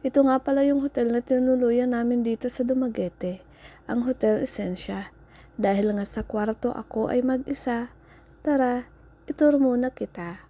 Ito nga pala yung hotel na tinuluyan namin dito sa Dumaguete, ang Hotel Essentia. Dahil nga sa kwarto ako ay mag-isa, tara, ituro muna kita.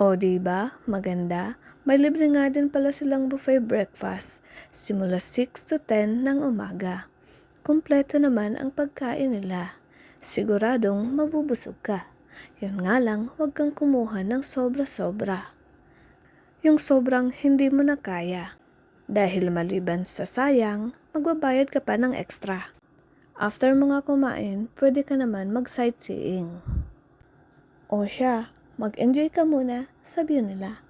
O diba, maganda? May libre nga din pala silang buffet breakfast, simula 6 to 10 ng umaga. Kumpleto naman ang pagkain nila. Siguradong mabubusog ka. Yun nga lang, huwag kang kumuha ng sobra-sobra. Yung sobrang hindi mo na kaya. Dahil maliban sa sayang, magbabayad ka pa ng extra. After mo nga kumain, pwede ka naman mag-sightseeing. O siya, mag-enjoy ka muna sa view nila.